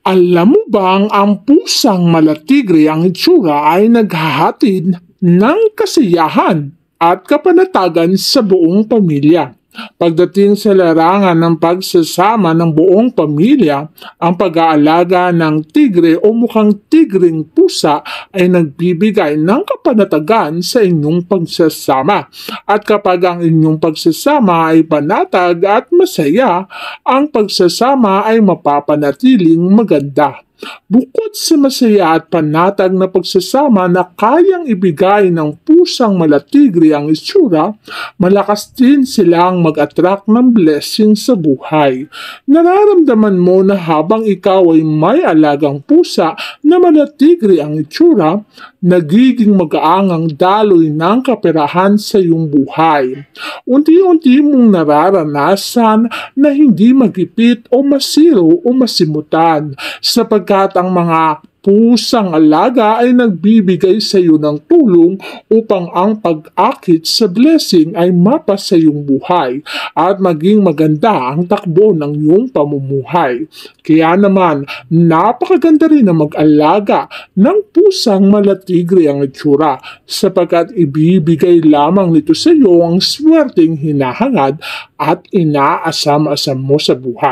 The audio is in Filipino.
Alam mo bang ang pusang malatigre ang itsura ay naghahatid ng kasiyahan at kapanatagan sa buong pamilya? Pagdating sa larangan ng pagsasama ng buong pamilya, ang pag-aalaga ng tigre o mukhang tigring pusa ay nagbibigay ng kapanatagan sa inyong pagsasama. At kapag ang inyong pagsasama ay panatag at masaya, ang pagsasama ay mapapanatiling maganda. Bukod sa masaya at panatag na pagsasama na kayang ibigay ng pusang malatigre ang itsura, malakas din silang mag-attract ng blessing sa buhay. Nararamdaman mo na habang ikaw ay may alagang pusa na malatigre ang itsura, nagiging magaangang daloy ng kaperahan sa iyong buhay. Unti-unti mong nararanasan na hindi magipit o masiro o masimutan sapagkat ang mga pusang alaga ay nagbibigay sa iyo ng tulong upang ang pag-akit sa blessing ay mapa sa iyong buhay at maging maganda ang takbo ng iyong pamumuhay. Kaya naman, napakaganda rin na mag-alaga ng pusang malatigre ang itsura sapagkat ibibigay lamang nito sa iyo ang swerteng hinahangad at inaasam-asam mo sa buhay.